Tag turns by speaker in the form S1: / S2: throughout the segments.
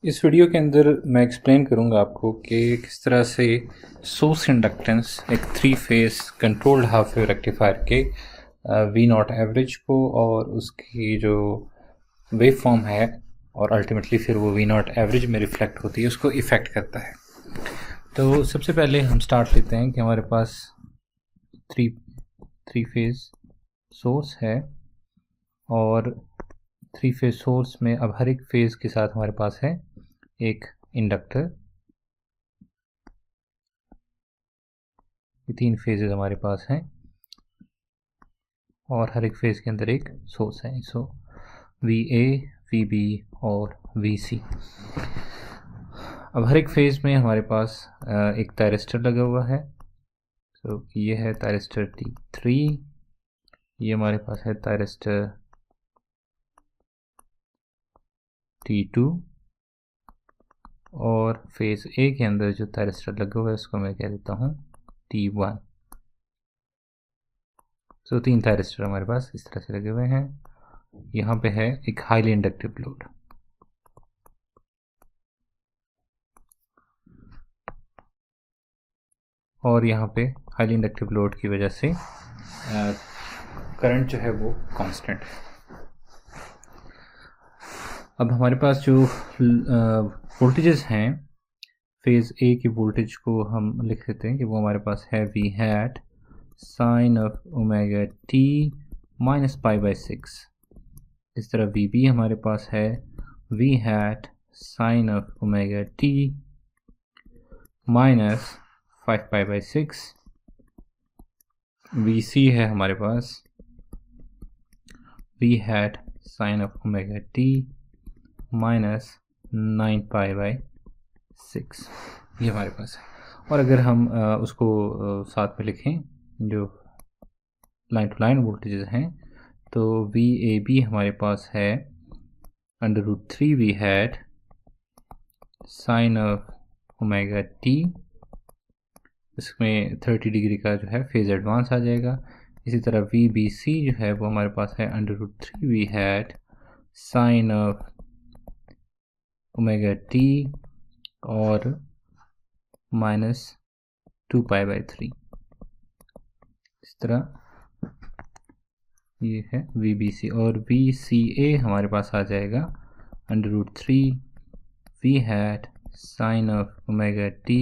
S1: इस वीडियो के अंदर मैं एक्सप्लेन करूंगा आपको कि किस तरह से सोर्स इंडक्टेंस एक 3 phase controlled half wave rectifier के वी नॉट एवरेज को और उसकी जो वेव फॉर्म है और अल्टीमेटली फिर वो वी नॉट एवरेज में रिफ्लेक्ट होती है उसको इफ़ेक्ट करता है। तो सबसे पहले हम स्टार्ट लेते हैं कि हमारे पास थ्री फेज सोर्स है और 3 फेज सोर्स में अब हर एक फेज़ के साथ हमारे पास है एक इंडक्टर। ये 3 फेजेस हमारे पास हैं और हर एक फेज़ के अंदर एक सोर्स है। सो VA, VB और VC। अब हर एक फेज़ में हमारे पास एक थायरिस्टर लगा हुआ है। सो ये है थायरिस्टर T3, ये हमारे पास है थायरिस्टर T2 और फेज़ A के अंदर जो थायरिस्टर लगा हुआ है उसको मैं कह देता हूँ T1। तो 3 थायरिस्टर हमारे पास इस तरह से लगे हुए हैं। यहाँ पे है एक हाईली इंडक्टिव लोड। और यहाँ पे हाईली इंडक्टिव लोड की वजह से करंट जो है वो कांस्टेंट है। अब हमारे पास जो वोल्टेजेस हैं, फेज़ ए की वोल्टेज को हम लिख लेते हैं कि वो हमारे पास है V hat sine of omega t minus π/6। इस तरह VB हमारे पास है V hat sine of omega t minus 5π/6। VC है हमारे पास V hat sine of omega t minus 9π/6। ये हमारे पास है। और अगर हम उसको साथ में लिखें जो लाइन टू लाइन वोल्टेजेस हैं, तो VAB हमारे पास है √3 V hat sine of omega t। इसमें 30 डिग्री का जो है फेज एडवांस आ जाएगा। इसी तरह VBC जो है वो हमारे पास है √3 V hat sine of omega t और माइनस 2π/3। इस तरह ये है VBC। और VCA हमारे पास आ जाएगा √3 V hat sine of omega t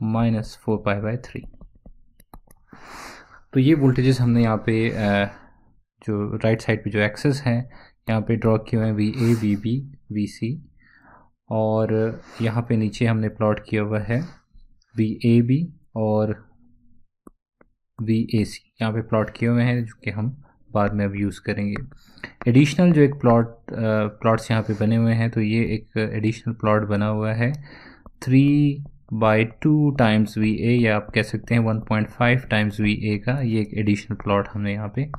S1: minus 4π/3। तो ये वोल्टेजेस हमने यहाँ पे जो राइट साइड पे जो एक्सेस हैं यहाँ पे ड्रॉ किए हुए हैं VA, VB, VC। और यहाँ पे नीचे हमने प्लॉट किया हुआ है VAB और VAC। यहाँ पे प्लॉट किए हुए हैं जो कि हम बाद में अब यूज़ करेंगे। एडिशनल जो एक प्लॉट्स यहाँ पे बने हुए हैं, तो ये एक एडिशनल प्लॉट बना हुआ है 3/2 टाइम्स VA, या आप कह सकते हैं 1.5 टाइम्स VA का। ये एक एडिशनल प्लॉट हमने यहाँ पे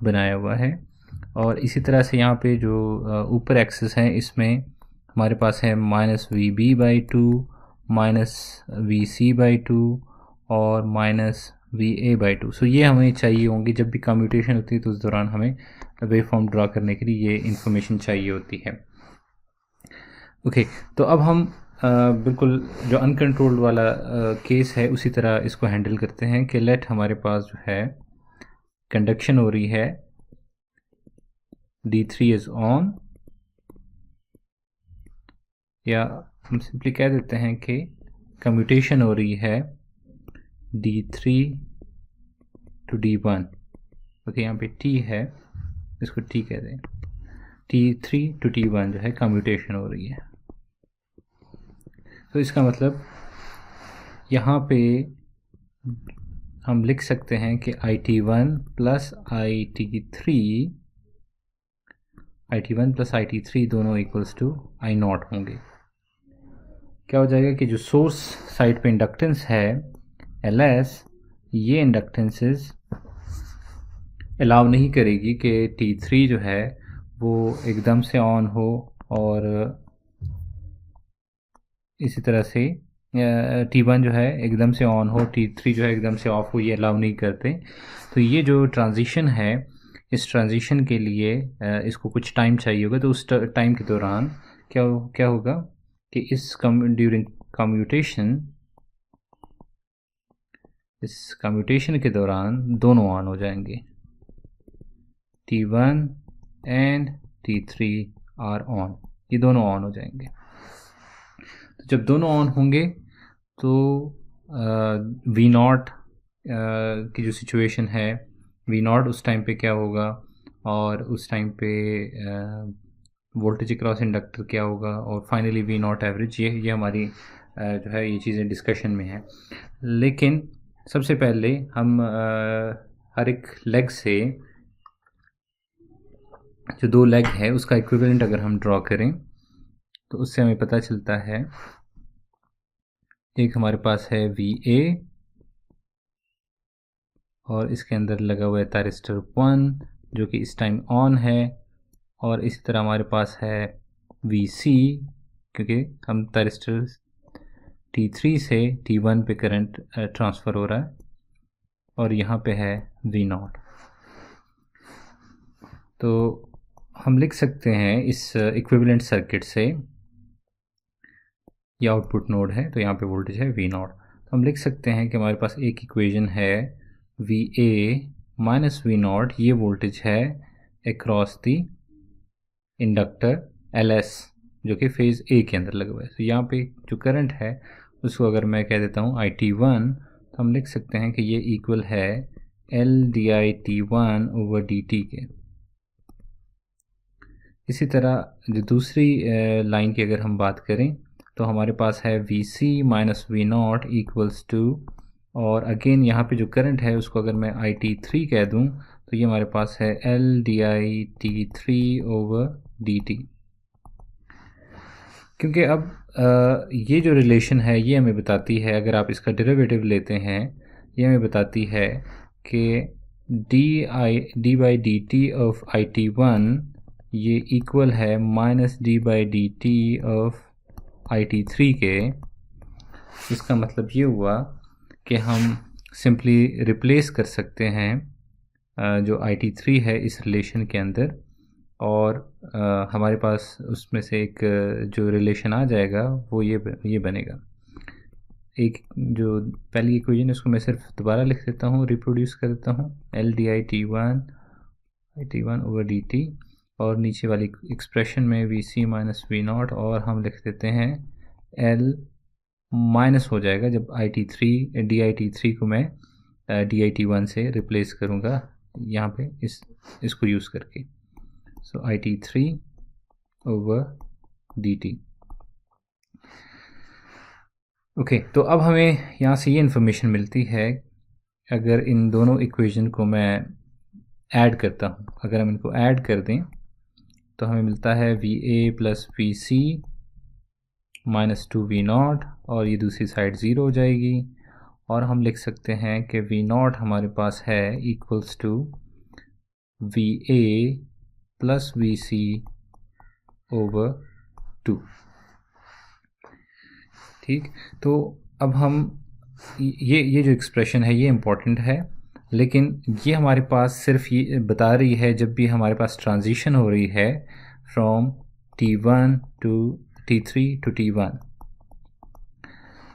S1: बनाया हुआ है। और इसी तरह से यहाँ पे जो ऊपर एक्सेस हैं इसमें हमारे पास है -VB/2 -VC/2 और -VA/2। सो ये हमें चाहिए होंगे जब भी कम्यूटेशन होती है, तो उस दौरान हमें वेव फॉर्म ड्रा करने के लिए ये इन्फॉर्मेशन चाहिए होती है। ओके, तो अब हम बिल्कुल जो अनकंट्रोल्ड वाला केस है उसी तरह इसको हैंडल करते हैं कि लेट हमारे पास जो है कंडक्शन हो रही है, D3 इज़ ऑन, या हम सिंपली कह देते हैं कि कम्यूटेशन हो रही है D3 टू D1। ओके, यहाँ पे T है, इसको T कह दें। T3 टू T1 जो है कम्यूटेशन हो रही है। तो इसका मतलब यहाँ पे हम लिख सकते हैं कि IT1 प्लस IT3 दोनों इक्वल्स टू I0 होंगे। क्या हो जाएगा कि जो सोर्स साइड पे इंडक्टेंस है LS, ये इंडक्टेंसेस अलाउ नहीं करेगी कि T3 जो है वो एकदम से ऑन हो और इसी तरह से T1 जो है एकदम से ऑन हो, T3 जो है एकदम से ऑफ हो, ये अलाउ नहीं करते। तो ये जो ट्रांजिशन है, इस ट्रांजिशन के लिए इसको कुछ टाइम चाहिए होगा। तो उस टाइम के दौरान क्या होगा कि ड्यूरिंग कम्यूटेशन के दौरान दोनों ऑन हो जाएंगे, T1 and T3 are on, ये दोनों ऑन हो जाएंगे। तो जब दोनों ऑन होंगे तो V0 की जो सिचुएशन है, V0 उस टाइम पे क्या होगा और उस टाइम पे वोल्टेज अक्रॉस इंडक्टर क्या होगा और फाइनली V0 एवरेज, ये हमारी जो है ये चीज़ें डिस्कशन में हैं। लेकिन सबसे पहले हम हर एक लेग से जो दो लेग है उसका इक्विवेलेंट अगर हम ड्रॉ करें तो उससे हमें पता चलता है, एक हमारे पास है VA और इसके अंदर लगा हुआ है थायरिस्टर 1 जो कि इस टाइम ऑन है, और इसी तरह हमारे पास है VC क्योंकि हम थायरिस्टर T3 से T1 पे करंट ट्रांसफ़र हो रहा है, और यहाँ पे है V0। तो हम लिख सकते हैं इस इक्विवेलेंट सर्किट से, ये आउटपुट नोड है तो यहाँ पे वोल्टेज है V0, तो हम लिख सकते हैं कि हमारे पास एक इक्वेशन है VA माइनस V0, ये वोल्टेज है अक्रॉस दी इंडक्टर LS जो कि फेज़ A के अंदर लगा हुआ है। तो यहाँ पे जो करंट है उसको अगर मैं कह देता हूँ IT1, तो हम लिख सकते हैं कि ये इक्वल है LdIT1 ओवर dt के। इसी तरह जो दूसरी लाइन की अगर हम बात करें तो हमारे पास है VC minus V0 equals to, और अगेन यहाँ पे जो करंट है उसको अगर मैं IT3 कह दूँ तो ये हमारे पास है LdIT3 ओवर dt। क्योंकि अब ये जो रिलेशन है ये हमें बताती है, अगर आप इसका डेरिवेटिव लेते हैं, ये हमें बताती है कि D by D T of IT1 ये इक्वल है minus D by D T of IT3 के। इसका मतलब ये हुआ कि हम सिंपली रिप्लेस कर सकते हैं जो IT3 है इस रिलेशन के अंदर, और हमारे पास उसमें से एक जो रिलेशन आ जाएगा वो ये बनेगा। एक जो पहली इक्वेशन है उसको मैं सिर्फ दोबारा लिख देता हूँ, रिप्रोड्यूस कर देता हूँ, LdIT1 ओवर dt, और नीचे वाली एक्सप्रेशन में VC माइनस V0, और हम लिख देते हैं L माइनस हो जाएगा जब DIT3 को मैं DIT1 से रिप्लेस करूँगा यहाँ पे इसको यूज़ करके। सो IT3 ओवर dt। ओके, तो अब हमें यहाँ से ये इन्फॉर्मेशन मिलती है, अगर इन दोनों इक्वेशन को मैं ऐड करता हूँ, अगर हम इनको ऐड कर दें तो हमें मिलता है VA plus VC minus 2V0, और ये दूसरी साइड ज़ीरो हो जाएगी, और हम लिख सकते हैं कि V0 हमारे पास है equals to VA plus VC over 2। ठीक, तो अब हम ये जो एक्सप्रेशन है ये इम्पॉर्टेंट है, लेकिन ये हमारे पास सिर्फ ये बता रही है जब भी हमारे पास ट्रांजिशन हो रही है from T1 to T3 to T1,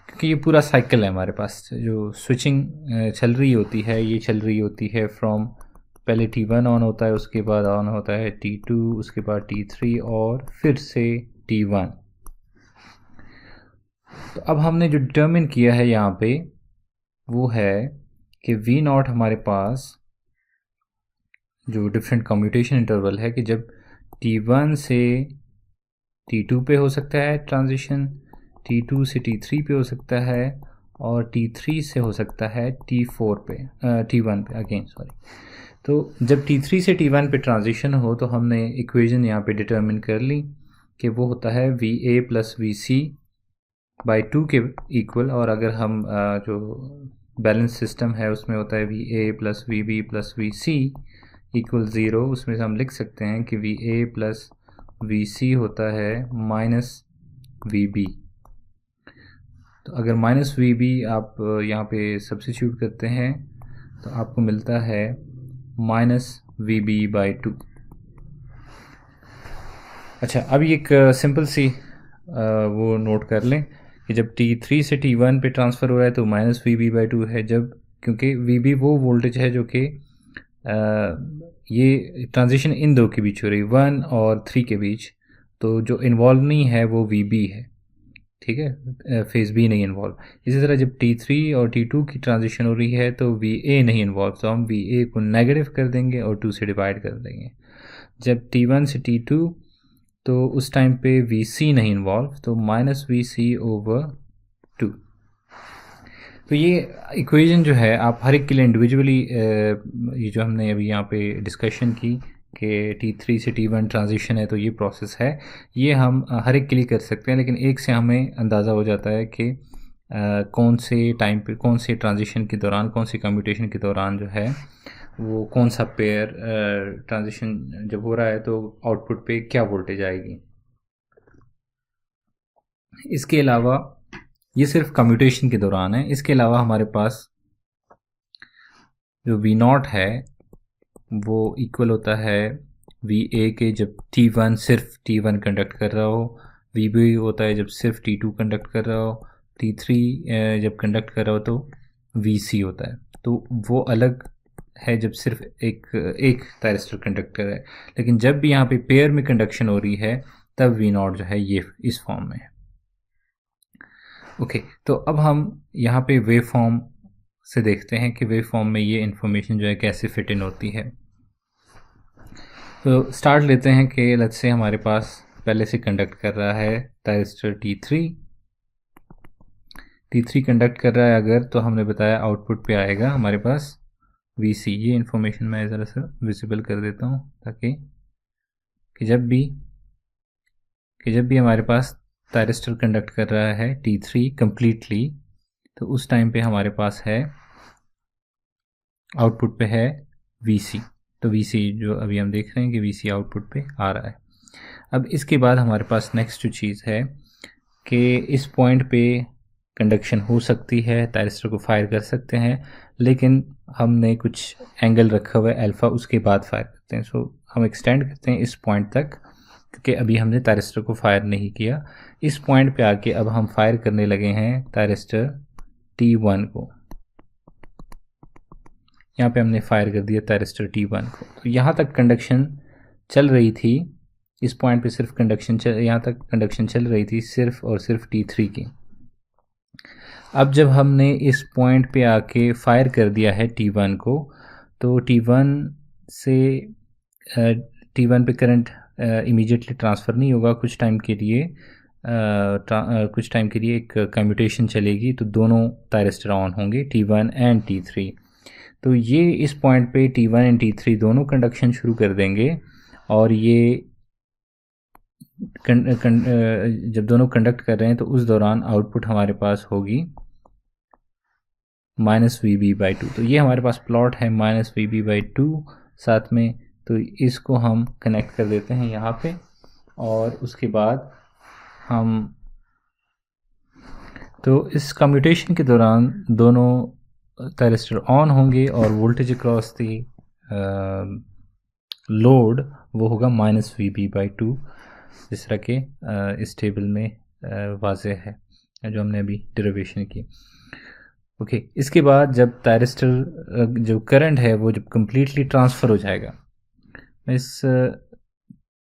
S1: क्योंकि ये पूरा साइकिल है हमारे पास, जो स्विचिंग चल रही होती है ये चल रही होती है फ्रॉम, पहले T1 ऑन होता है, उसके बाद ऑन होता है T2, उसके बाद T3 और फिर से T1। तो अब हमने जो डिटर्मिन किया है यहाँ पे वो है कि V0 हमारे पास जो डिफरेंट कम्यूटेशन इंटरवल है कि जब T1 से T2 पे हो सकता है ट्रांजिशन, T2 से T3 पे हो सकता है, और T3 से हो सकता है T4 पे T1 पे अगेन सॉरी। तो जब T3 से T1 पे ट्रांजिशन हो तो हमने इक्वेशन यहाँ पे डिटर्मिन कर ली कि वो होता है VA प्लस VC बाई 2 के इक्वल, और अगर हम जो बैलेंस सिस्टम है उसमें होता है VA plus VB plus VC equal 0, उसमें से हम लिख सकते हैं कि VA प्लस VC होता है माइनस VB। तो अगर माइनस VB आप यहाँ पे सब्स्टिट्यूट करते हैं तो आपको मिलता है माइनस VB बाई 2। अच्छा, अब एक सिंपल सी वो नोट कर लें कि जब T3 से T1 पे ट्रांसफ़र हो रहा है तो माइनस VB/2 है, जब क्योंकि VB वो वोल्टेज है जो कि ये ट्रांजिशन इन दो के बीच हो रही है, 1 और 3 के बीच, तो जो इन्वॉल्व नहीं है वो VB है, ठीक है, फेज़ बी नहीं इन्वॉल्व। इसी तरह जब T3 और T2 की ट्रांजिशन हो रही है तो VA नहीं इन्वॉल्व, तो हम VA को नेगेटिव कर देंगे और 2 से डिवाइड कर देंगे। जब T1 से T2 तो उस टाइम पे VC नहीं इन्वॉल्व, तो माइनस VC/2। तो ये इक्वेशन जो है आप हर एक के लिए इंडिविजुअली, ये जो हमने अभी यहाँ पे डिस्कशन की कि T3 से T1 ट्रांजिशन है तो ये प्रोसेस है, ये हम हर एक के लिए कर सकते हैं, लेकिन एक से हमें अंदाज़ा हो जाता है कि कौन से टाइम पे, कौन से ट्रांजिशन के दौरान, कौन से कम्यूटेशन के दौरान जो है वो कौन सा पेयर ट्रांजिशन जब हो रहा है तो आउटपुट पे क्या वोल्टेज आएगी। इसके अलावा ये सिर्फ कम्यूटेशन के दौरान है, इसके अलावा हमारे पास जो V0 है वो इक्वल होता है VA के जब T1 सिर्फ T1 कंडक्ट कर रहा हो, VB होता है जब सिर्फ T2 कंडक्ट कर रहा हो, T3 जब कंडक्ट कर रहा हो तो VC होता है। तो वो अलग है जब सिर्फ एक थायरिस्टर कंडक्ट कर रहा है, लेकिन जब भी यहाँ पे पेयर में कंडक्शन हो रही है तब V0 जो है ये इस फॉर्म में है। ओके, तो अब हम यहाँ पे वेव फॉर्म से देखते हैं कि वेव फॉर्म में ये इन्फॉर्मेशन जो है कैसे फिट इन होती है। तो स्टार्ट लेते हैं कि लेट्स से हमारे पास पहले से कंडक्ट कर रहा है थायरिस्टर T3 कंडक्ट कर रहा है अगर, तो हमने बताया आउटपुट पे आएगा हमारे पास VC। ये इन्फॉर्मेशन मैं ज़रा सा विजिबल कर देता हूँ ताकि कि जब भी हमारे पास थायरिस्टर कंडक्ट कर रहा है T3 कम्प्लीटली, तो उस टाइम पे हमारे पास है आउटपुट पे है VC। तो VC जो अभी हम देख रहे हैं कि VC आउटपुट पे आ रहा है। अब इसके बाद हमारे पास नेक्स्ट जो चीज़ है कि इस पॉइंट पे कंडक्शन हो सकती है, थायरिस्टर को फायर कर सकते हैं, लेकिन हमने कुछ एंगल रखा हुआ है अल्फ़ा, उसके बाद फायर करते हैं। सो हम एक्सटेंड करते हैं इस पॉइंट तक, क्योंकि अभी हमने थायरिस्टर को फायर नहीं किया। इस पॉइंट पे आके अब हम फायर करने लगे हैं थायरिस्टर T1 को। यहाँ पे हमने फायर कर दिया थायरिस्टर T1 को। तो यहाँ तक कंडक्शन चल रही थी, इस पॉइंट पे सिर्फ यहाँ तक कंडक्शन चल रही थी सिर्फ और सिर्फ T3 की। अब जब हमने इस पॉइंट पे आके फायर कर दिया है T1 को, तो T1 पे करंट इमीडिएटली ट्रांसफ़र नहीं होगा, कुछ टाइम के लिए एक कम्यूटेशन चलेगी, तो दोनों थायरिस्टर ऑन होंगे T1 एंड T3। तो ये इस पॉइंट पे T1 एंड T3 दोनों कंडक्शन शुरू कर देंगे, और ये जब दोनों कंडक्ट कर रहे हैं तो उस दौरान आउटपुट हमारे पास होगी माइनस VB/2। तो ये हमारे पास प्लॉट है माइनस VB/2 साथ में, तो इसको हम कनेक्ट कर देते हैं यहाँ पे, और उसके बाद हम तो इस कम्यूटेशन के दौरान दोनों थायरिस्टर ऑन होंगे और वोल्टेज अक्रॉस दी लोड वो होगा माइनस VB/2, जिस तरह के इस टेबल में वाज़े है जो हमने अभी डेरिवेशन की। ओके, इसके बाद जब थायरिस्टर जो करंट है वो जब कम्प्लीटली ट्रांसफ़र हो जाएगा, मैं इस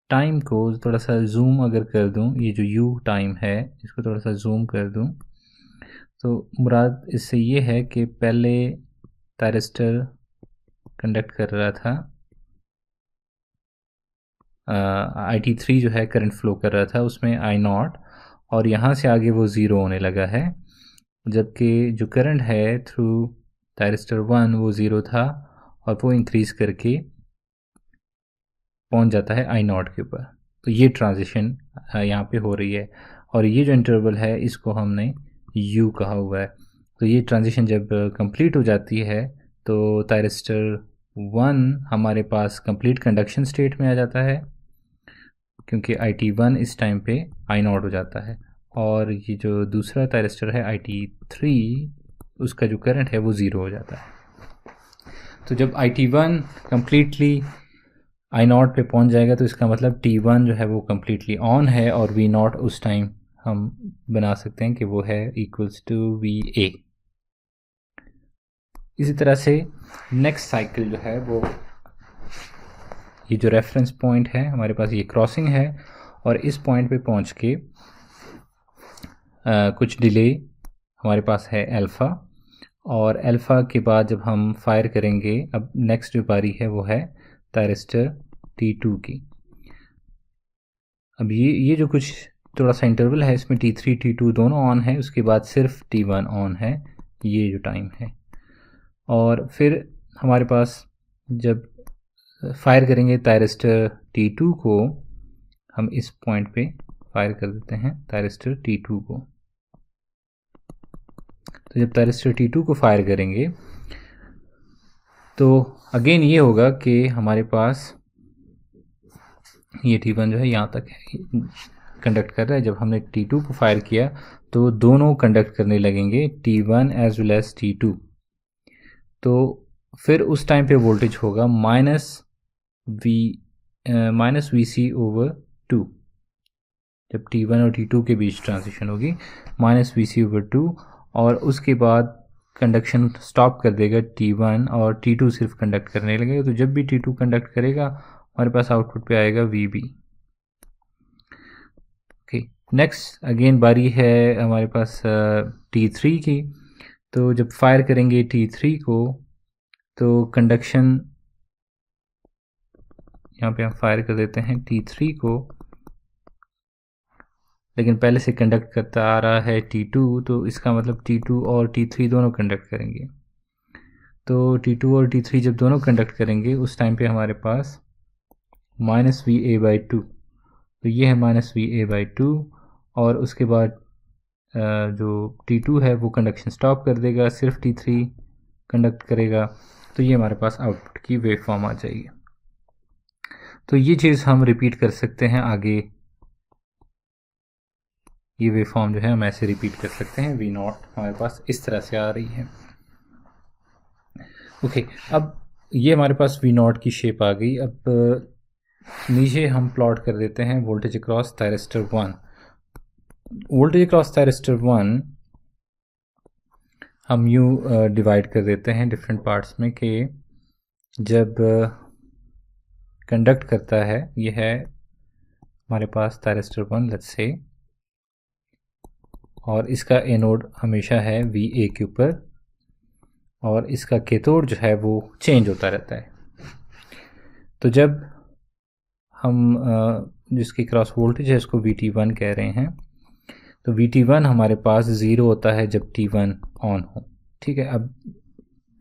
S1: टाइम को थोड़ा सा जूम अगर कर दूं, ये जो U टाइम है इसको थोड़ा सा जूम कर दूं, तो मुराद इससे ये है कि पहले थायरिस्टर कंडक्ट कर रहा था, IT3 जो है करंट फ्लो कर रहा था उसमें I0, और यहाँ से आगे वो ज़ीरो होने लगा है, जबकि जो करंट है थ्रू थायरिस्टर 1 वो ज़ीरो था और वो इंक्रीज़ करके पहुँच जाता है I0 के ऊपर। तो ये ट्रांजिशन यहाँ पे हो रही है, और ये जो इंटरवल है इसको हमने U कहा हुआ है। तो ये ट्रांजिशन जब कंप्लीट हो जाती है तो थायरिस्टर 1 हमारे पास कंप्लीट कंडक्शन स्टेट में आ जाता है, क्योंकि IT1 इस टाइम पे I0 हो जाता है, और ये जो दूसरा थायरिस्टर है IT3 उसका जो करंट है वो ज़ीरो हो जाता है। तो जब IT1 कम्प्लीटली I0 पे पहुंच जाएगा तो इसका मतलब T1 जो है वो कम्प्लीटली ऑन है और V0 उस टाइम हम बना सकते हैं कि वो है इक्वल्स टू VA। इसी तरह से नेक्स्ट साइकिल जो है वो, ये जो रेफरेंस पॉइंट है हमारे पास, ये क्रॉसिंग है और इस पॉइंट पे पहुंच के कुछ डिले हमारे पास है अल्फ़ा, और अल्फ़ा के बाद जब हम फायर करेंगे, अब नेक्स्ट जो बारी है वो है थायरिस्टर T2 की। अब ये जो कुछ थोड़ा सा इंटरवल है इसमें T3 T2 दोनों ऑन है, उसके बाद सिर्फ T1 ऑन है, ये जो टाइम है। और फिर हमारे पास जब फायर करेंगे थायरिस्टर T2 को, हम इस पॉइंट पे फायर कर देते हैं थायरिस्टर T2 को। तो जब थायरिस्टर T2 को फायर करेंगे तो अगेन ये होगा कि हमारे पास ये T1 जो है यहाँ तक है, कंडक्ट कर रहा है। जब हमने T2 को फायर किया तो दोनों कंडक्ट करने लगेंगे, T1 as well as T2। तो फिर उस टाइम पे वोल्टेज होगा माइनस VC ओवर 2। जब T1 और T2 के बीच ट्रांजिशन होगी माइनस VC ओवर 2, और उसके बाद कंडक्शन स्टॉप कर देगा T1 और T2 सिर्फ कंडक्ट करने लगेगा। तो जब भी T2 कंडक्ट करेगा हमारे पास आउटपुट पे आएगा VB। ओके, नेक्स्ट अगेन बारी है हमारे पास T3 की। तो जब फायर करेंगे T3 को तो कंडक्शन यहाँ पे हम फायर कर देते हैं T3 को, लेकिन पहले से कंडक्ट करता आ रहा है T2, तो इसका मतलब T2 और T3 दोनों कंडक्ट करेंगे। तो T2 और T3 जब दोनों कंडक्ट करेंगे उस टाइम पे हमारे पास माइनस VA/2, तो ये है माइनस VA/2, और उसके बाद जो T2 है वो कंडक्शन स्टॉप कर देगा, सिर्फ T3 कंडक्ट करेगा। तो ये हमारे पास आउटपुट की वेव फॉर्म आ जाएगी। तो ये चीज़ हम रिपीट कर सकते हैं आगे, ये वेव फॉर्म जो है हम ऐसे रिपीट कर सकते हैं। V0 हमारे पास इस तरह से आ रही है। ओके, अब ये हमारे पास V0 की शेप आ गई। अब नीचे हम प्लॉट कर देते हैं voltage across thyristor 1। Voltage across thyristor 1 हम यूँ डिवाइड कर देते हैं डिफरेंट पार्ट्स में कि जब कंडक्ट करता है, ये है हमारे पास थायरिस्टर 1 लेट्स से, और इसका एनोड हमेशा है VA के ऊपर, और इसका कैथोड जो है वो चेंज होता रहता है। तो जब हम जिसकी क्रॉस वोल्टेज है उसको VT1 कह रहे हैं, तो VT1 हमारे पास 0 होता है जब T1 ऑन हो। ठीक है, अब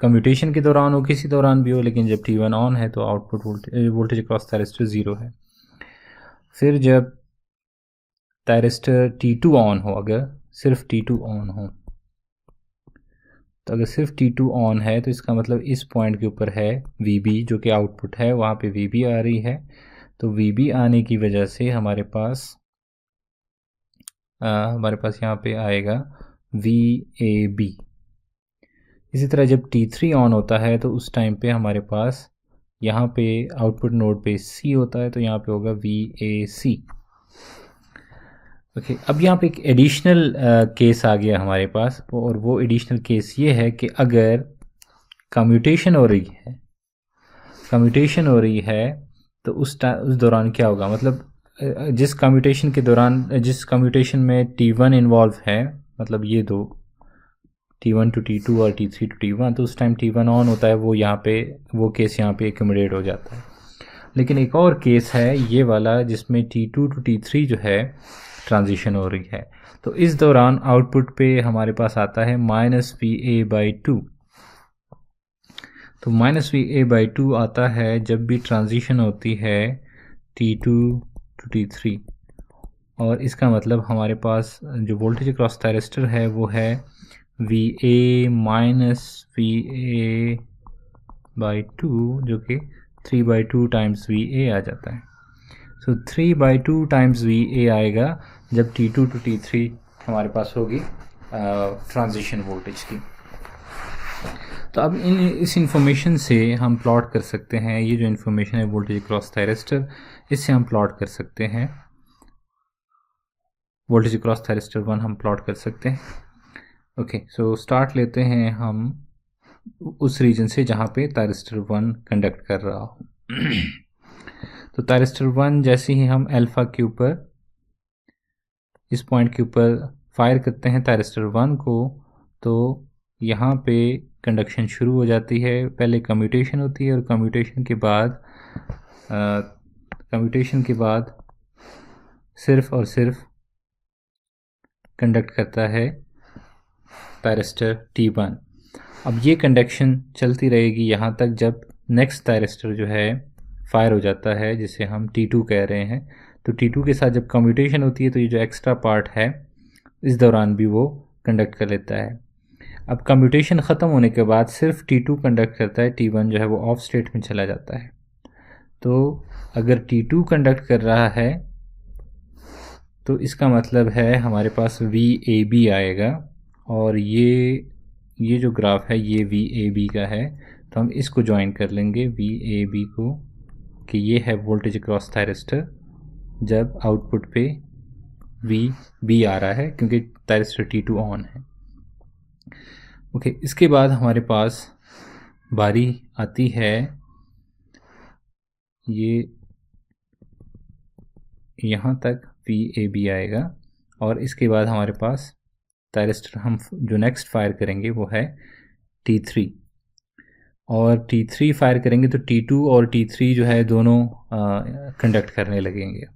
S1: कम्यूटेशन के दौरान हो, किसी दौरान भी हो, लेकिन जब T1 ऑन है तो आउटपुट वोल्टेज अक्रॉस थायरिस्टर 0 है। फिर जब थायरिस्टर T2 ऑन हो, अगर सिर्फ T2 ऑन हो, तो अगर सिर्फ T2 ऑन है तो इसका मतलब इस पॉइंट के ऊपर है VB, जो कि आउटपुट है, वहाँ पे VB आ रही है। तो VB आने की वजह से हमारे पास यहाँ पे आएगा VAB। इसी तरह जब T3 ऑन होता है तो उस टाइम पे हमारे पास यहाँ पे आउटपुट नोड पे C होता है, तो यहाँ पे होगा VAC। ओके, अब यहाँ पे एक एडिशनल केस आ गया हमारे पास, और वो एडिशनल केस ये है कि अगर कम्यूटेशन हो रही है तो उस दौरान क्या होगा, मतलब जिस कम्यूटेशन में T1 इन्वॉल्व है, मतलब ये दो T1 to T2 और T3 to T1, तो उस टाइम T1 ऑन होता है, वो यहाँ पे वो केस यहाँ पे एक्यूमुलेट हो जाता है। लेकिन एक और केस है ये वाला जिसमें T2 to T3 जो है ट्रांजिशन हो रही है, तो इस दौरान आउटपुट पे हमारे पास आता है माइनस VA/2। तो माइनस VA/2 आता है जब भी ट्रांजिशन होती है T2 to T3, और इसका मतलब हमारे पास जो वोल्टेज अक्रॉस थायरिस्टर है वो है VA माइनस VA/2, जो कि 3/2 टाइम्स VA आ जाता है। सो 3/2 टाइम्स VA आएगा जब T2 to T3 हमारे पास होगी ट्रांजिशन वोल्टेज की। तो अब इस इंफॉर्मेशन से हम प्लॉट कर सकते हैं, ये जो इन्फॉर्मेशन है वोल्टेज अक्रॉस थायरिस्टर, इससे हम प्लॉट कर सकते हैं वोल्टेज अक्रॉस थायरिस्टर 1 हम प्लॉट कर सकते हैं। ओके, सो स्टार्ट लेते हैं हम उस रीजन से जहाँ पे थायरिस्टर 1 कंडक्ट कर रहा हो। तो थायरिस्टर 1 जैसे ही हम अल्फा के ऊपर, इस पॉइंट के ऊपर फायर करते हैं थायरिस्टर 1 को, तो यहाँ पे कंडक्शन शुरू हो जाती है। पहले कम्यूटेशन होती है और कम्यूटेशन के बाद सिर्फ और सिर्फ कंडक्ट करता है थायरिस्टर T1। अब ये कंडक्शन चलती रहेगी यहाँ तक जब नेक्स्ट थायरिस्टर जो है फायर हो जाता है, जिसे हम T2 कह रहे हैं। तो T2 के साथ जब कम्यूटेशन होती है तो ये जो एक्स्ट्रा पार्ट है इस दौरान भी वो कंडक्ट कर लेता है। अब कम्यूटेशन ख़त्म होने के बाद सिर्फ T2 कंडक्ट करता है, T1 जो है वो ऑफ स्टेट में चला जाता है। तो अगर T2 कंडक्ट कर रहा है तो इसका मतलब है हमारे पास VAB आएगा, और ये जो ग्राफ है ये VAB का है। तो हम इसको ज्वाइन कर लेंगे VAB को, कि ये है वोल्टेज अक्रॉस थायरिस्टर जब आउटपुट पे VB आ रहा है, क्योंकि थायरिस्टर T2 ऑन है। ओके, इसके बाद हमारे पास बारी आती है ये यहाँ तक VAB आएगा, और इसके बाद हमारे पास थायरिस्टर हम जो नेक्स्ट फायर करेंगे वो है T3, और T3 फायर करेंगे तो T2 और T3 जो है दोनों कंडक्ट करने लगेंगे।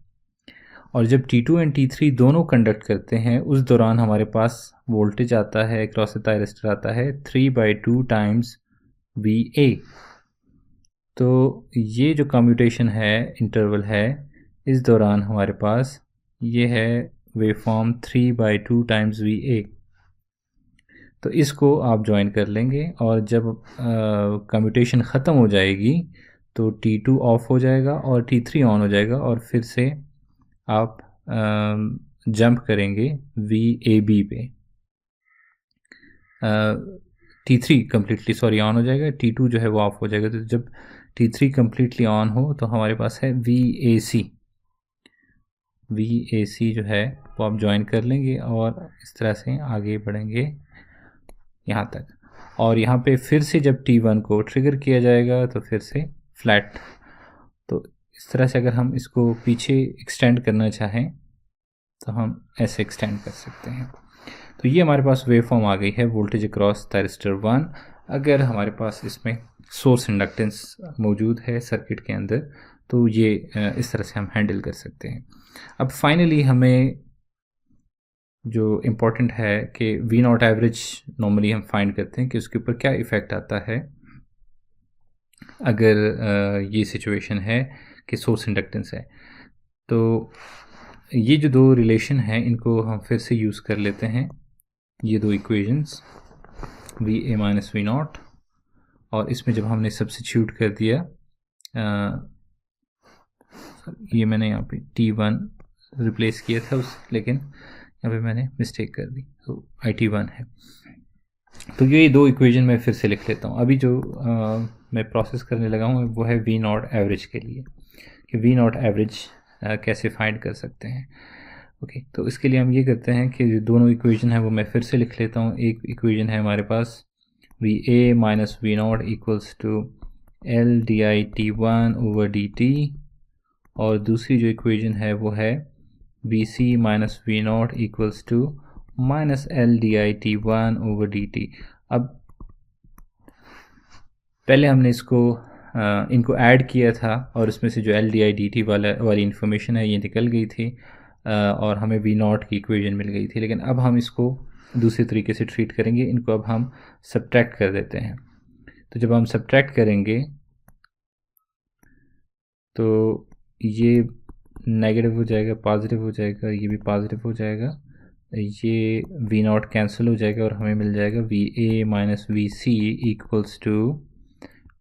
S1: और जब T2 एंड T3 दोनों कंडक्ट करते हैं उस दौरान हमारे पास वोल्टेज आता है, क्रॉस थायरिस्टर आता है 3/2 टाइम्स VA। तो ये जो कम्यूटेशन है, इंटरवल है, इस दौरान हमारे पास ये है वेवफॉर्म 3/2 टाइम्स VA। तो इसको आप ज्वाइन कर लेंगे, और जब कम्यूटेशन ख़त्म हो जाएगी तो T2 ऑफ हो जाएगा और T3 ऑन हो जाएगा, और फिर से आप जंप करेंगे VAB पे। T3 कम्प्लीटली ऑन हो जाएगा, T2 जो है वो ऑफ हो जाएगा। तो जब T3 कम्प्लीटली ऑन हो तो हमारे पास है VAC जो है वो आप ज्वाइन कर लेंगे, और इस तरह से आगे बढ़ेंगे यहाँ तक। और यहाँ पे फिर से जब T1 को ट्रिगर किया जाएगा तो फिर से फ्लैट। तो इस तरह से अगर हम इसको पीछे एक्सटेंड करना चाहें तो हम ऐसे एक्सटेंड कर सकते हैं। तो ये हमारे पास वेवफॉर्म आ गई है वोल्टेज अक्रॉस थायरिस्टर 1। अगर हमारे पास इसमें सोर्स इंडक्टेंस मौजूद है सर्किट के अंदर तो ये इस तरह से हम हैंडल कर सकते हैं। अब फाइनली हमें जो इम्पोर्टेंट है कि V0 एवरेज नॉर्मली हम फाइंड करते हैं कि उसके ऊपर क्या इफ़ेक्ट आता है अगर ये सिचुएशन है कि सोर्स इंडक्टेंस है। तो ये जो दो रिलेशन हैं इनको हम फिर से यूज़ कर लेते हैं, ये दो इक्वेशंस VA माइनस V0, और इसमें जब हमने सब्स्टिट्यूट कर दिया, ये मैंने यहाँ पे T1 रिप्लेस किया था लेकिन यहाँ पे मैंने मिस्टेक कर दी, तो IT1 है। तो ये दो इक्वेशन मैं फिर से लिख लेता हूँ। अभी जो मैं प्रोसेस करने लगा हूँ वो है V0 एवरेज के लिए, कि V0 एवरेज कैसे फाइंड कर सकते हैं। ओके, तो इसके लिए हम ये करते हैं कि जो दोनों इक्वेशन है वो मैं फिर से लिख लेता हूँ। एक इक्वेशन है हमारे पास VA minus V0 equals to LdIT1/dt, और दूसरी जो इक्वेशन है वो है VC minus V0 equals to minus LdIT1/dt। अब पहले हमने इनको ऐड किया था और इसमें से जो LdIdt वाली इन्फॉर्मेशन है ये निकल गई थी, और हमें V0 की इक्वेशन मिल गई थी। लेकिन अब हम इसको दूसरे तरीके से ट्रीट करेंगे, इनको अब हम सब्ट्रैक्ट कर देते हैं। तो जब हम सब्ट्रैक्ट करेंगे तो ये नेगेटिव हो जाएगा, पॉजिटिव हो जाएगा, ये भी पॉजिटिव हो जाएगा, ये V0 कैंसिल हो जाएगा और हमें मिल जाएगा VA minus VC equals to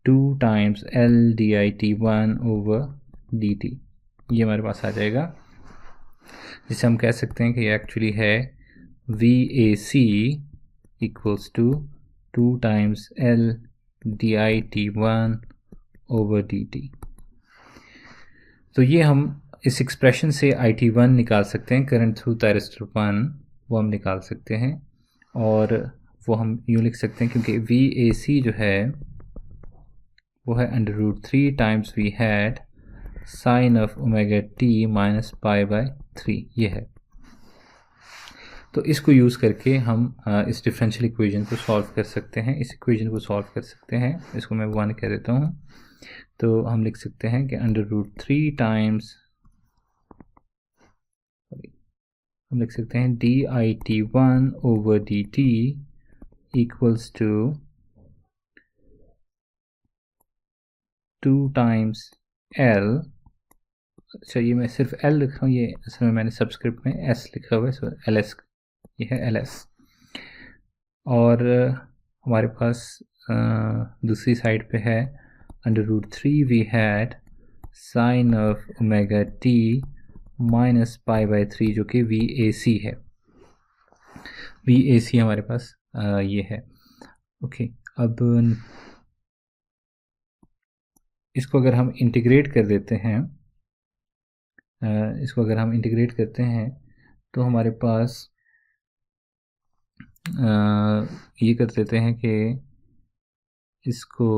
S1: 2 times LdIT1/dt। ये हमारे पास आ जाएगा, जिसे हम कह सकते हैं कि ये एक्चुअली है VAC equals to 2 times dit/dt। तो ये हम इस एक्सप्रेशन से IT1 निकाल सकते हैं, करंट थ्रू थायरिस्टर 1 वो हम निकाल सकते हैं, और वो हम यूँ लिख सकते हैं क्योंकि VAC जो है वो है √3 times V hat sine of omega t minus π/3 ये है। तो इसको यूज़ करके हम इस डिफरेंशियल इक्वेशन को सॉल्व कर सकते हैं, इस इक्वेशन को सॉल्व कर सकते हैं। इसको मैं 1 कह देता हूँ। तो हम लिख सकते हैं कि √3 टाइम्स, हम लिख सकते हैं dit1/dt equals to 2 times L। अच्छा, ये मैं सिर्फ L लिख रहा हूँ, ये असल में मैंने सबस्क्रिप्ट में S लिखा हुआ है, सो LS, ये है LS। और हमारे पास दूसरी साइड पे है √3 V hat sine of omega t minus π/3 जो कि VAC है। VAC हमारे पास ये है। ओके, अब इसको अगर हम इंटीग्रेट कर देते हैं, इसको अगर हम इंटीग्रेट करते हैं तो हमारे पास ये कर देते हैं कि इसको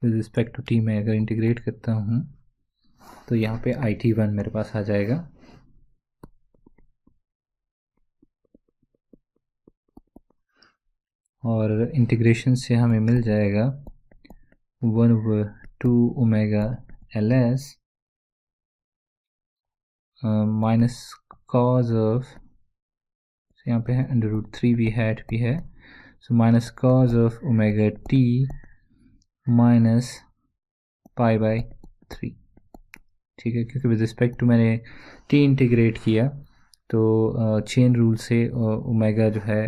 S1: विद रिस्पेक्ट टू t में अगर इंटीग्रेट करता हूँ तो यहाँ पे IT1 मेरे पास आ जाएगा, और इंटीग्रेशन से हमें मिल जाएगा 1/2 omega LS minus cos of, यहाँ पे है √3 वी हैड भी है, so minus cos of omega t minus π/3। ठीक है, क्योंकि विद रिस्पेक्ट टू मैंने t इंटीग्रेट किया तो चेन रूल से ओमेगा जो है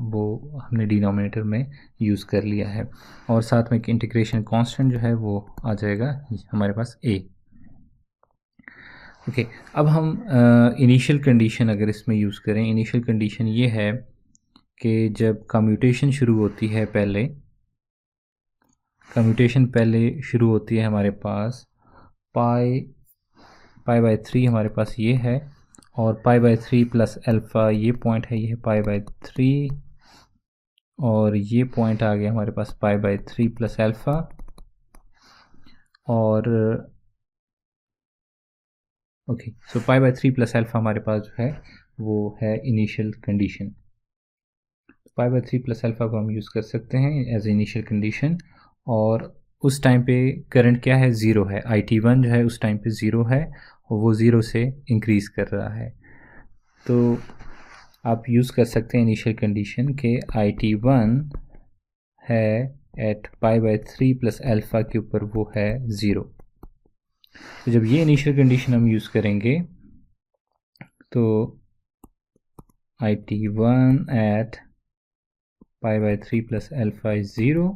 S1: वो हमने डिनोमिनेटर में यूज़ कर लिया है, और साथ में इंटीग्रेशन कांस्टेंट जो है वो आ जाएगा हमारे पास a। ओके, अब हम इनिशियल कंडीशन अगर इसमें यूज़ करें, इनिशियल कंडीशन ये है कि जब कम्यूटेशन शुरू होती है, कम्यूटेशन पहले शुरू होती है हमारे पास π/3 हमारे पास ये है, और π/3 प्लस अल्फ़ा ये पॉइंट है, ये है π/3, और ये पॉइंट आ गया हमारे पास π/3 प्लस अल्फ़ा, और ओके, सो π/3 प्लस अल्फ़ा हमारे पास जो है वो है इनिशियल कंडीशन। π/3 प्लस अल्फ़ा को हम यूज़ कर सकते हैं एज इनिशियल कंडीशन, और उस टाइम पे करंट क्या है, ज़ीरो है। IT1 जो है उस टाइम पे ज़ीरो है, और वो ज़ीरो से इंक्रीज़ कर रहा है। तो आप यूज़ कर सकते हैं इनिशियल कंडीशन के IT1 है एट π/3 प्लस अल्फ़ा के ऊपर वो है ज़ीरो। तो जब ये इनिशियल कंडीशन हम यूज़ करेंगे तो IT1 at π/3 plus alpha is zero,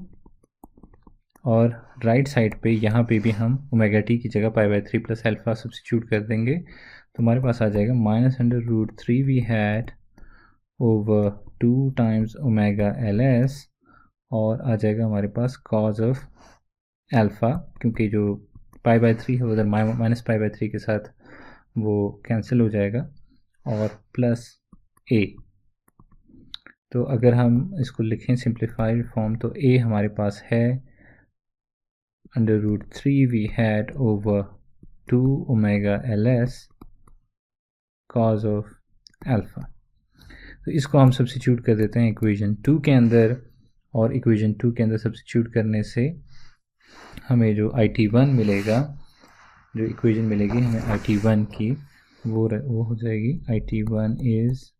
S1: और राइट साइड पे यहाँ पे भी हम ओमेगा t की जगह π/3 प्लस अल्फ़ा सब्सिट्यूट कर देंगे, तो हमारे पास आ जाएगा -√3 V hat over 2 times omega LS, और आ जाएगा हमारे पास कॉज ऑफ अल्फ़ा, क्योंकि जो π/3 है उधर माइनस π/3 के साथ वो कैंसिल हो जाएगा, और प्लस a। तो अगर हम इसको लिखें सिंप्लीफाइड फॉर्म तो a हमारे पास है √3 V hat over 2 omega LS cos of alpha. तो इसको हम सब्सिट्यूट कर देते हैं इक्वेशन 2 के अंदर, और इक्वेशन 2 के अंदर सब्सिट्यूट करने से हमें जो IT1 मिलेगा, जो इक्वेशन मिलेगी हमें IT1 की, वो हो जाएगी IT1 is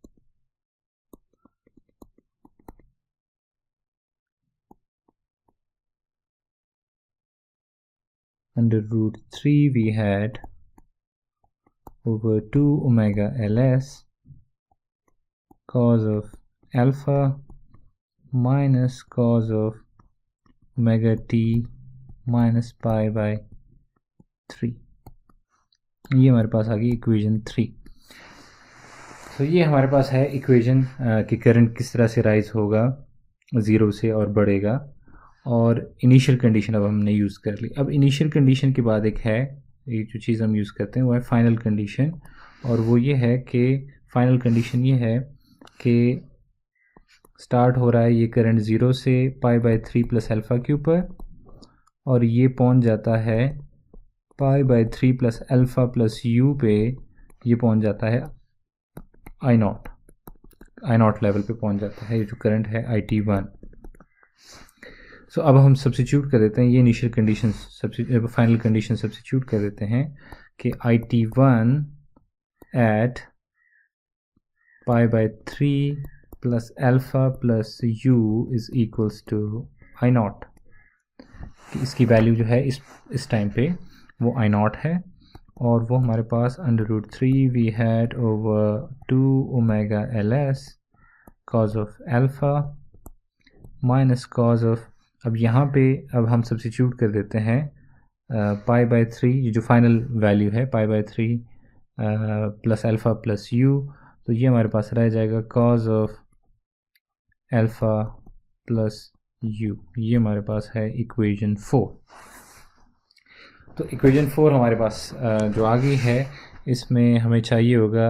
S1: √3 we had over 2 omega LS cos of alpha minus cos of omega t minus π/3। ये हमारे पास आ गई इक्वेशन 3। तो ये हमारे पास है इक्वेशन कि करंट किस तरह से राइज होगा ज़ीरो से और बढ़ेगा। और इनिशियल कंडीशन अब हमने यूज़ कर ली। अब इनिशियल कंडीशन के बाद एक है, ये जो चीज़ हम यूज़ करते हैं वो है फाइनल कंडीशन, और वो ये है कि फाइनल कंडीशन ये है कि स्टार्ट हो रहा है ये करंट ज़ीरो से π/3 प्लस अल्फ़ा के ऊपर, और ये पहुंच जाता है π/3 प्लस अल्फ़ा प्लस यू पे, ये पहुंच जाता है आई नॉट लेवल पे पहुंच जाता है, ये जो करंट है IT1। सो अब हम सब्स्टिट्यूट कर देते हैं ये initial condition, final condition substitute कर देते हैं कि IT1 at π/3 plus alpha plus u is equals to I0। इसकी वैल्यू जो है इस टाइम पे वो I0 है, और वो हमारे पास √3 V hat over 2 omega LS cos of alpha minus cos of, अब यहाँ पे अब हम सब्स्टिट्यूट कर देते हैं π/3, ये जो फाइनल वैल्यू है π/3 प्लस अल्फ़ा प्लस यू, तो ये हमारे पास रह जाएगा cause of alpha plus you. ये हमारे पास है इक्वेशन 4। तो इक्वेशन 4 हमारे पास जो आ गई है, इसमें हमें चाहिए होगा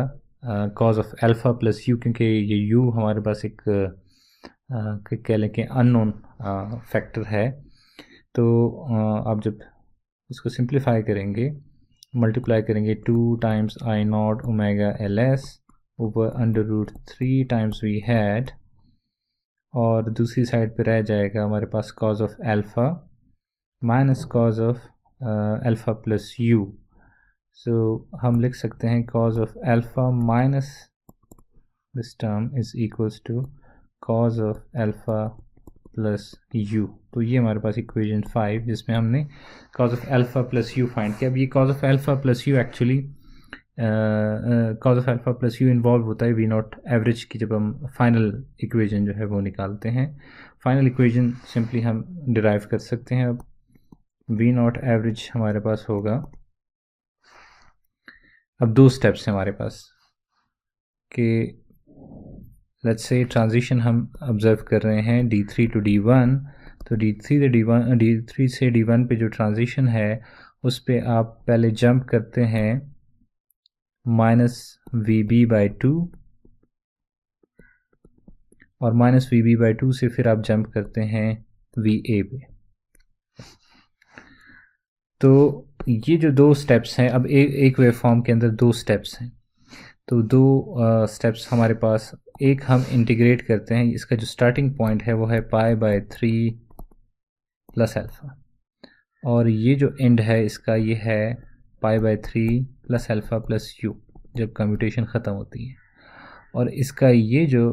S1: cause of alpha plus you, क्योंकि ये यू हमारे पास एक कह लें कि अननोन फैक्टर है। तो आप जब इसको सिंप्लीफाई करेंगे, मल्टीप्लाई करेंगे 2 times I0 omega LS over √3 times V hat, और दूसरी साइड पे रह जाएगा हमारे पास cos of alpha minus cos of alpha plus u. So हम लिख सकते हैं cos of alpha minus this term is equals to cos of alpha plus u. तो ये हमारे पास इक्वेशन 5, जिसमें हमने cos of alpha plus u find किया। अब ये cos of alpha plus you actually cause of alpha plus you involve होता है V0 एवरेज की, जब हम फाइनल इक्वेशन जो है वो निकालते हैं। फाइनल इक्वेशन सिंपली हम डिराइव कर सकते हैं। अब V0 एवरेज हमारे पास होगा, अब 2 स्टेप्स हैं हमारे पास कि लेट्स से ट्रांजिशन हम ऑब्ज़र्व कर रहे हैं D3 टू D1, तो D3 से D1 पे जो ट्रांजिशन है उस पे आप पहले जंप करते हैं -VB/2, और -VB/2 से फिर आप जंप करते हैं VA पे। तो ये जो 2 स्टेप्स हैं, अब एक वेवफॉर्म के अंदर 2 स्टेप्स हैं, तो 2 स्टेप्स हमारे पास, एक हम इंटीग्रेट करते हैं, इसका जो स्टार्टिंग पॉइंट है वो है π/3 प्लस अल्फ़ा, और ये जो एंड है इसका ये है π/3 प्लस अल्फ़ा प्लस यू जब कम्यूटेशन ख़त्म होती है, और इसका ये जो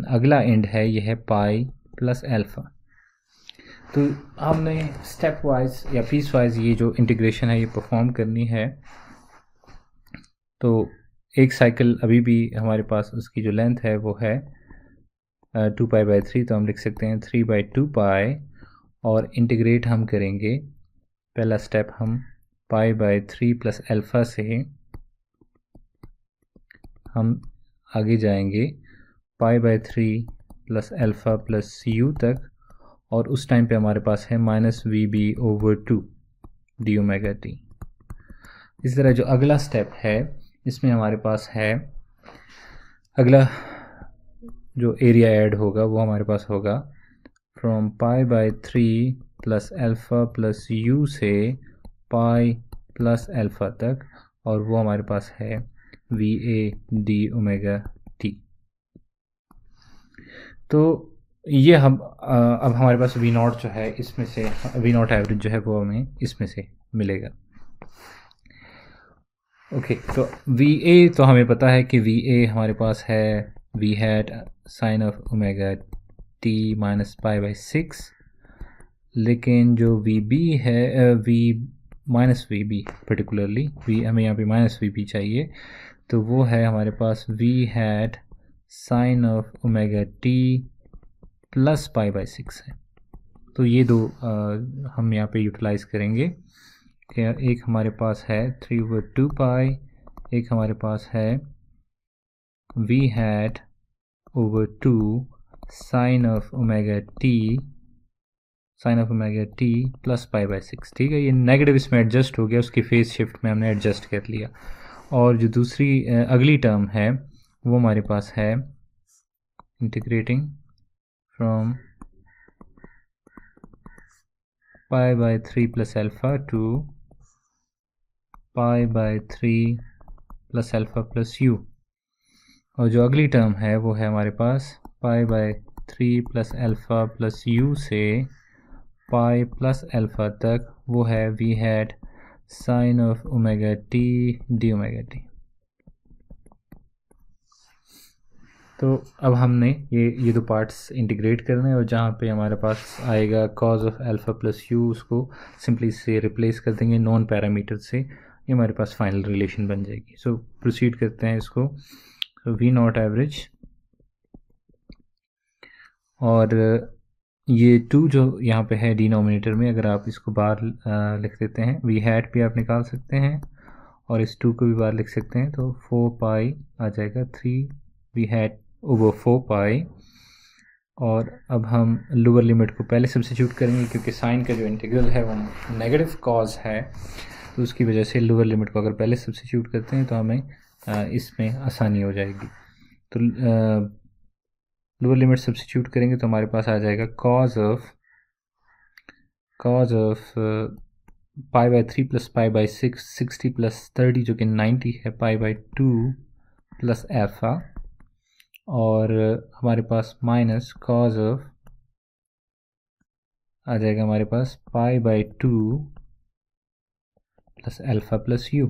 S1: अगला एंड है ये है पाई प्लस अल्फ़ा। तो हमने स्टेप वाइज या पीस वाइज ये जो इंटीग्रेशन है ये परफॉर्म करनी है। तो एक साइकिल अभी भी हमारे पास उसकी जो लेंथ है वो है 2π/3, तो हम लिख सकते हैं 3/2π, और इंटीग्रेट हम करेंगे, पहला स्टेप हम π/3 प्लस अल्फ़ा से हम आगे जाएंगे π/3 प्लस अल्फ़ा प्लस यू तक, और उस टाइम पे हमारे पास है -VB/2 dω/t। इस तरह जो अगला स्टेप है इसमें हमारे पास है, अगला जो एरिया ऐड होगा वो हमारे पास होगा from π/3 plus alpha plus u से पाई प्लस अल्फ़ा तक, और वो हमारे पास है VA/dω/t। तो ये हम अब हमारे पास V0 जो है इसमें से V0 एवरेज जो है वो हमें इसमें से मिलेगा। ओके, तो VA तो हमें पता है कि VA हमारे पास है V hat sine of omega t minus π/6, लेकिन जो VB है -VB पर्टिकुलरली हमें यहाँ पे -VB चाहिए, तो वो है हमारे पास V hat sine of omega t plus π/6 है। तो ये दो हम यहाँ पे यूटिलाइज़ करेंगे कि एक हमारे पास है 3/2π, एक हमारे पास है V hat over 2 sine of omega T plus pi by 6। ठीक है, ये नेगेटिव इसमें एडजस्ट हो गया, उसकी फेज शिफ्ट में हमने एडजस्ट कर लिया। और जो दूसरी अगली टर्म है वो हमारे पास है integrating from pi by 3 plus alpha to pi by 3 plus alpha plus u. और जो अगली टर्म है वो है हमारे पास pi by 3 plus alpha plus u से पाई प्लस एल्फ़ा तक, वो है V hat sine of omega T D omega T. तो अब हमने ये दो पार्ट्स इंटीग्रेट करने हैं, और जहाँ पे हमारे पास आएगा cause of alpha plus you, उसको सिंपली से रिप्लेस कर देंगे नॉन पैरामीटर से, ये हमारे पास फाइनल रिलेशन बन जाएगी। सो प्रोसीड करते हैं इसको। सो वी नॉट एवरेज, और ये टू जो यहाँ पे है डिनोमिनेटर में, अगर आप इसको बाहर लिख देते हैं, वी हैड भी आप निकाल सकते हैं और इस टू को भी बाहर लिख सकते हैं, तो 4 पाई आ जाएगा 3 वी हैड ओवर 4 पाई। और अब हम लोअर लिमिट को पहले सब्स्टिट्यूट करेंगे, क्योंकि साइन का जो इंटीग्रल है वो नेगेटिव कॉज है, तो उसकी वजह से लोअर लिमिट को अगर पहले सब्स्टिट्यूट करते हैं तो हमें इसमें आसानी हो जाएगी। तो लोअर लिमिट सब्स्टिट्यूट करेंगे तो हमारे पास आ जाएगा cause of pi by 3 plus pi by 6, 60 plus 30 जो कि 90 है, पाई बाई 2 प्लस एल्फ़ा, और हमारे पास माइनस कॉज ऑफ आ जाएगा हमारे पास pi by 2 plus alpha plus u.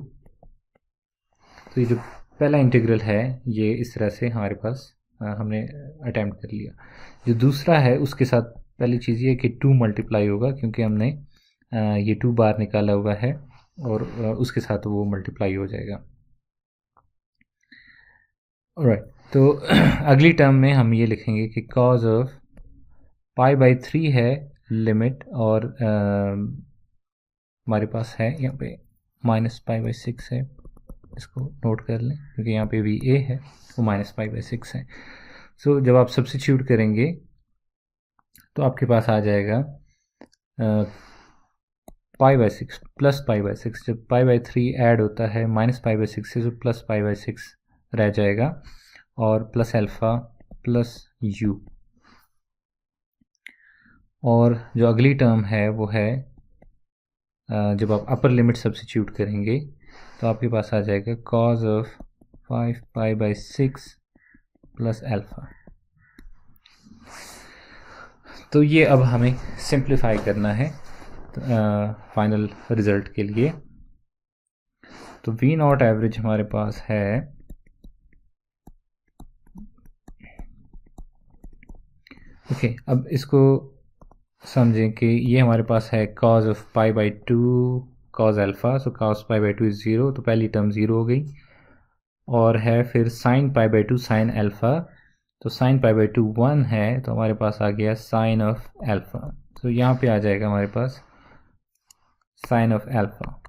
S1: तो ये जो पहला इंटीग्रल है ये इस तरह से हमारे पास हमने अटैम्प्ट कर लिया। जो दूसरा है उसके साथ पहली चीज़ ये कि 2 मल्टीप्लाई होगा, क्योंकि हमने ये 2 बार निकाला हुआ है, और उसके साथ वो मल्टीप्लाई हो जाएगा। ऑलराइट, तो अगली टर्म में हम ये लिखेंगे कि कॉज ऑफ पाई बाई 3 है लिमिट, और हमारे पास है यहाँ पे माइनस पाई बाई 6 है, इसको नोट कर लें क्योंकि यहाँ पे भी ए है, वो माइनस पाई बाई 6 है। सो जब आप सब्स्टिट्यूट करेंगे तो आपके पास आ जाएगा पाई बाई 6 प्लस पाई बाई 6। जब पाई बाई 3 ऐड होता है माइनस पाई बाई 6 से, तो प्लस पाई बाई 6 रह जाएगा, और प्लस एल्फ़ा प्लस यू। और जो अगली टर्म है वो है जब आप अपर लिमिट सब्स्टिट्यूट करेंगे तो आपके पास आ जाएगा cause of 5 pi by 6 plus alpha. तो ये अब हमें सिंप्लीफाई करना है फाइनल रिज़ल्ट के लिए। तो वी नॉट एवरेज हमारे पास है ओके। अब इसको समझें कि ये हमारे पास है cos of pi by 2 cause alpha, show cause pi by 2 is 0, तो पहली टर्म 0 हो गई। और है फिर sign pi by 2 sign alpha, तो साइन पाई बाई 2 1 है, तो हमारे पास आ गया साइन ऑफ एल्फ़ा। तो यहाँ पे आ जाएगा हमारे पास साइन ऑफ एल्फ़ा,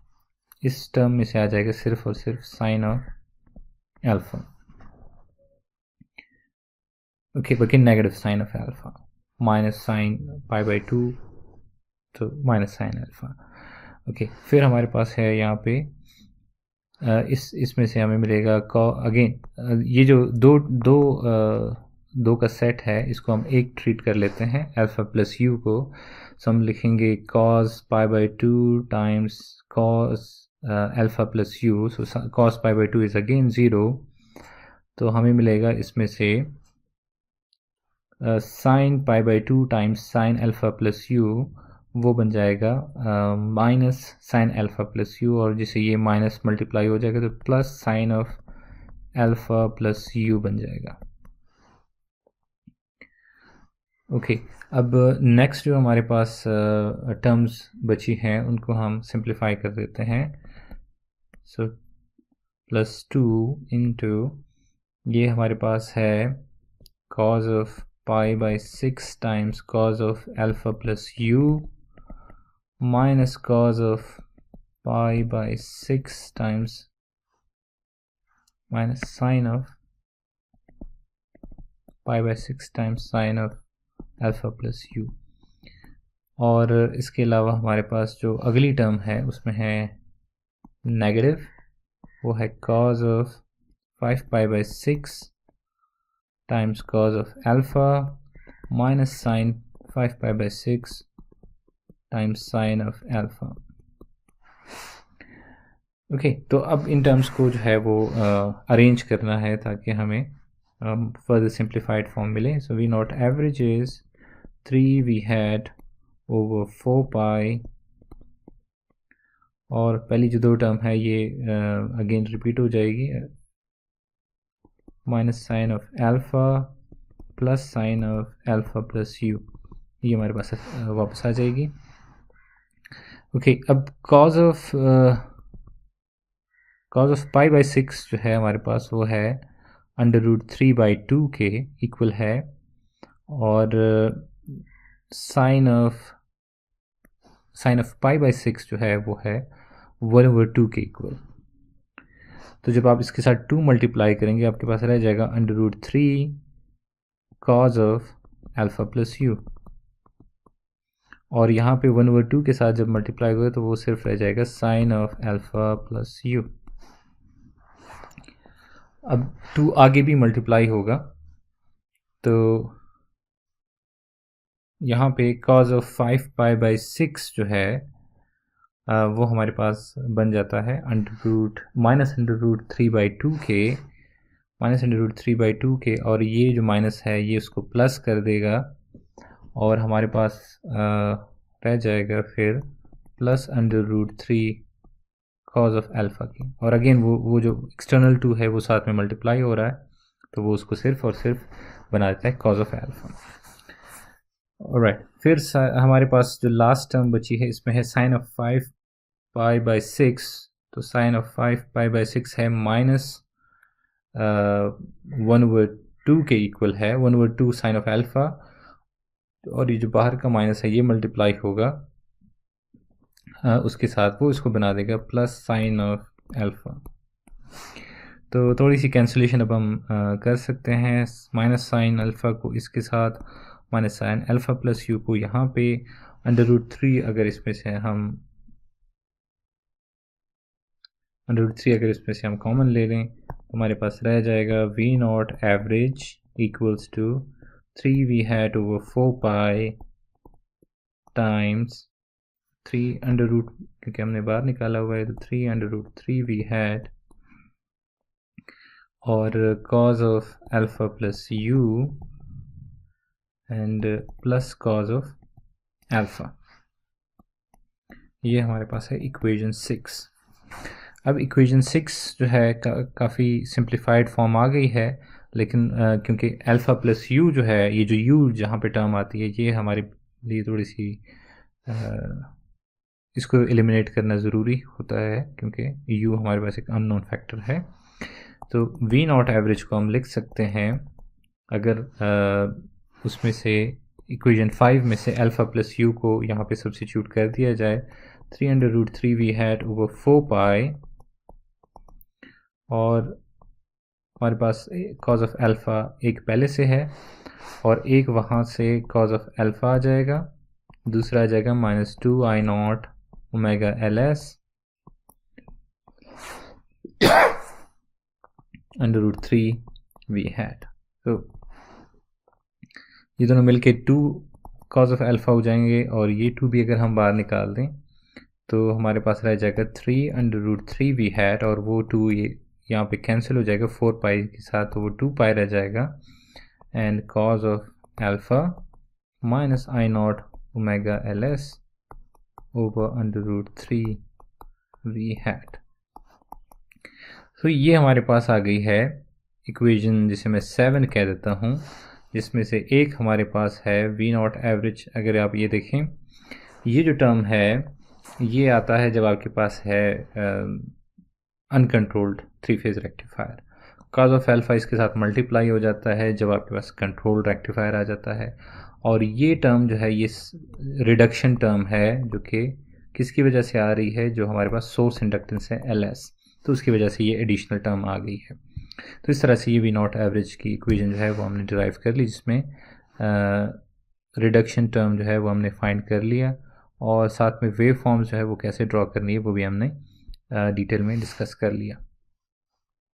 S1: इस टर्म में से आ जाएगा सिर्फ और सिर्फ साइन ऑफ एल्फ़ा। ओके, बाकी negative sine of alpha, minus sine pi by 2, तो माइनस साइन एल्फ़ा। ओके, फिर हमारे पास है यहाँ पे इसमें से हमें मिलेगा अगेन ये जो दो का सेट है, इसको हम एक ट्रीट कर लेते हैं अल्फ़ा प्लस यू को। सो हम लिखेंगे cos pi by 2 times cos alpha plus u, so cos pi by 2 is again 0, तो हमें मिलेगा इसमें से sign pi by 2 times sine alpha plus you, वो बन जाएगा minus sine alpha plus u, और जिसे ये माइनस मल्टीप्लाई हो जाएगा तो plus sine of alpha plus you बन जाएगा। ओके, अब नेक्स्ट जो हमारे पास टर्म्स बची हैं उनको हम सिंप्लीफाई कर देते हैं। सो प्लस 2 इंटू ये हमारे पास है cos of pi by 6 times cos of alpha plus u minus cos of pi by 6 times minus sine of π/6 times sign of alpha plus u। और इसके अलावा हमारे पास जो अगली टर्म है उसमें है नेगेटिव, वो है cos of 5π/6 times cos of alpha minus sine 5π/6 times sign of alpha. Okay, तो अब इन टर्म्स को जो है वो अरेंज करना है ताकि हमें फर्दर सिंप्लीफाइड फॉर्म मिले। So V naught average is 3 V hat over 4π, और पहली जो दो टर्म है ये अगेन रिपीट हो जाएगी, minus sine of alpha plus sine of alpha plus u, ये हमारे पास वापस आ जाएगी। ओके, अब cos ऑफ π/6 जो है हमारे पास वो है √3/2 के इक्वल है, और साइन ऑफ π/6 जो है वो है 1/2 के इक्वल। तो जब आप इसके साथ 2 मल्टीप्लाई करेंगे आपके पास रह जाएगा √3 cos of alpha plus u, और यहाँ पे 1/2 के साथ जब मल्टीप्लाई होगा तो वो सिर्फ रह जाएगा sine of alpha plus u। अब 2 आगे भी मल्टीप्लाई होगा तो यहाँ पे cos ऑफ 5π/6 जो है वो हमारे पास बन जाता है -√3/2 के, -√3/2 के, और ये जो माइनस है ये उसको प्लस कर देगा और हमारे पास रह जाएगा फिर प्लस √3 cos ऑफ अल्फ़ा की, और अगेन वो जो एक्सटर्नल 2 है वो साथ में मल्टीप्लाई हो रहा है तो वो उसको सिर्फ और सिर्फ बना देता है cos ऑफ अल्फ़ा। ऑलराइट, फिर हमारे पास जो लास्ट टर्म बची है इसमें है साइन ऑफ 5π/6, तो साइन ऑफ 5π/6 है माइनस 1/2 के इक्वल है, 1/2 साइन ऑफ अल्फ़ा, और ये जो बाहर का माइनस है ये मल्टीप्लाई होगा उसके साथ, वो इसको बना देगा प्लस साइन ऑफ अल्फ़ा। तो थोड़ी सी कैंसिलेशन अब हम कर सकते हैं, माइनस साइन अल्फ़ा को इसके साथ, minus sine alpha plus u को यहाँ पे, √3 अगर इसमें से हम कॉमन ले लें तो हमारे पास रह जाएगा v0 average equals to 3 V hat over 4π times 3 under root, क्योंकि हमने बाहर निकाला हुआ है तो 3 वी हैड, और cos of alpha plus u and plus cos of alpha. ये हमारे पास है इक्वेशन 6। अब इक्वेशन 6 जो है काफ़ी सिंप्लीफाइड फॉर्म आ गई है, लेकिन क्योंकि अल्फ़ा प्लस u जो है, ये जो u जहाँ पे टर्म आती है ये हमारे लिए थोड़ी सी इसको एलिमिनेट करना ज़रूरी होता है क्योंकि u हमारे पास एक अननोन फैक्टर है। तो v0 एवरेज को हम लिख सकते हैं, अगर उसमें से इक्वेशन 5 में से अल्फ़ा प्लस u को यहाँ पे सब्स्टिट्यूट कर दिया जाए, 3 वी हैड ओवर 4π, और हमारे पास cos ऑफ अल्फ़ा एक पहले से है और एक वहाँ से cos ऑफ अल्फ़ा आ जाएगा, दूसरा आ जाएगा -2i0 omega ls √3 V hat. तो ये दोनों मिलके 2 cos ऑफ अल्फ़ा हो जाएंगे, और ये 2 भी अगर हम बाहर निकाल दें तो हमारे पास रह जाएगा 3 वी हैड, और वो 2 ये यहाँ पे कैंसिल हो जाएगा 4π के साथ, तो वो 2π रह जाएगा, and cos of alpha minus i0 omega ls over √3 V hat. तो ये हमारे पास आ गई है इक्वेशन जिसे मैं 7 कह देता हूँ, जिसमें से एक हमारे पास है v0 एवरेज। अगर आप ये देखें, ये जो टर्म है ये आता है जब आपके पास है uncontrolled 3 phase rectifier, cos of alpha इसके साथ मल्टीप्लाई हो जाता है जब आपके पास कंट्रोल्ड रेक्टिफायर आ जाता है, और ये टर्म जो है ये रिडक्शन टर्म है जो कि किसकी वजह से आ रही है, जो हमारे पास सोर्स इंडक्टेंस है ls, तो उसकी वजह से ये एडिशनल टर्म आ गई है। तो इस तरह से ये वी नॉट एवरेज की इक्वेशन जो है वो हमने डिराइव कर ली, जिसमें रिडक्शन टर्म जो है वो हमने फाइंड कर लिया, और साथ में वेव फॉर्म्स जो है वो कैसे ड्रॉ करनी है वो भी हमने डिटेल में डिस्कस कर लिया।